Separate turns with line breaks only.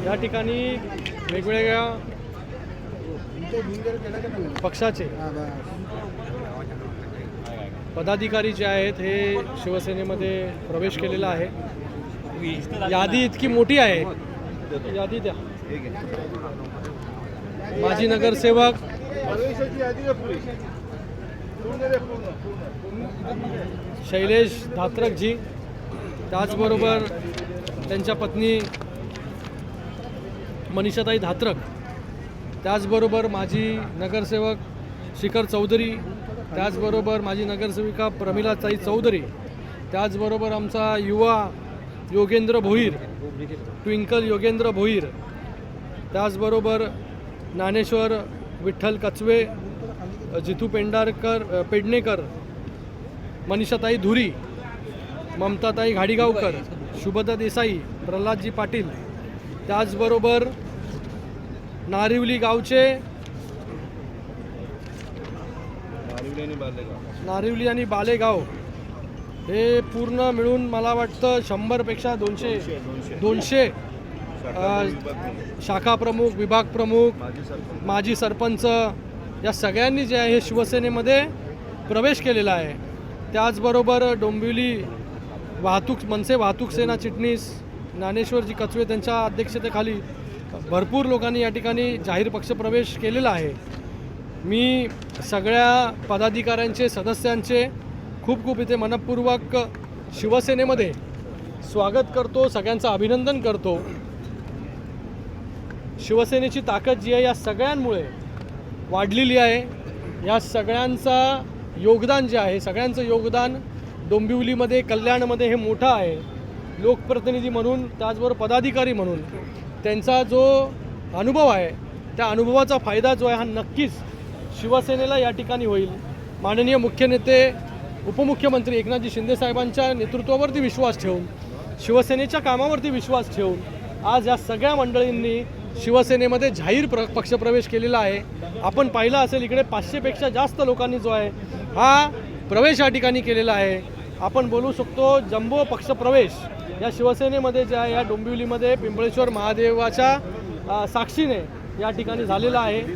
या ठिकाणी वेगवेगळ्या पक्षाचे पदाधिकारी जे आहेत हे शिवसेनेमध्ये प्रवेश केलेला आहे। यादी इतकी मोठी आहे, यादी द्या। माजी नगरसेवक शैलेश धात्रकजी, त्याचबरोबर त्यांच्या पत्नी मनीषाताई धात्रक, त्याचबरोबर माजी नगरसेवक शिखर चौधरी, त्याचबरोबर माजी नगरसेविका प्रमिलाताई चौधरी, त्याचबरोबर आमचा युवा योगेंद्र भोईर, ट्विंकल योगेंद्र भोईर, त्याचबरोबर ज्ञानेश्वर विठ्ठल कचवे, जितू पेडणेकर, मनीषाताई धुरी, ममताताई घाडीगावकर, शुभदा देसाई, प्रल्हादजी पाटील, त्याचबरोबर नारिवली गावचे नारिवली आणि बालेगाव हे पूर्ण मिळून मला वाटतं 100पेक्षा 200 शाखा प्रमुख, विभाग प्रमुख, माजी सरपंच या सगळ्यांनी जे आहे शिवसेनेमध्ये प्रवेश केलेला आहे। त्याचबरोबर डोंबिवली मनसे वाहतूक सेना चिटणीस ज्ञानेश्वरजी कचवे त्यांच्या अध्यक्षतेखाली भरपूर लोकांनी या ठिकाणी जाहीर पक्षप्रवेश केलेला आहे। मी सगळ्या पदाधिकाऱ्यांचे, सदस्यांचे खूप इथे मनपूर्वक शिवसेनेमध्ये स्वागत करतो, सगळ्यांचं अभिनंदन करतो। शिवसेनेची ताकद जी आहे या सगळ्यांमुळे वाढलेली आहे। या सगळ्यांचा योगदान जे आहे, सगळ्यांचं योगदान डोंबिवलीमध्ये, कल्याणमध्ये हे मोठं आहे। लोकप्रतिनिधी म्हणून, त्याचबरोबर पदाधिकारी म्हणून त्यांचा जो अनुभव आहे त्या अनुभवाचा फायदा जो आहे हा नक्कीच शिवसेनेला या ठिकाणी होईल। माननीय मुख्य नेते उपमुख्यमंत्री एकनाथजी शिंदे साहेबांच्या नेतृत्वावरती विश्वास ठेवून, शिवसेनेच्या कामावरती विश्वास ठेवून आज या सगळ्या मंडळींनी शिवसेनेमध्ये जाहीर पक्षप्रवेश केलेला आहे। आपण पाहिलं असेल इकडे 500पेक्षा जास्त लोकांनी जो आहे हा प्रवेश या ठिकाणी केलेला आहे। आपण बोलू शकतो जम्बो पक्षप्रवेश या शिवसेनेमध्ये जे आहे या डोंबिवलीमध्ये पिंपळेश्वर महादेवाच्या साक्षीने या ठिकाणी झालेला आहे।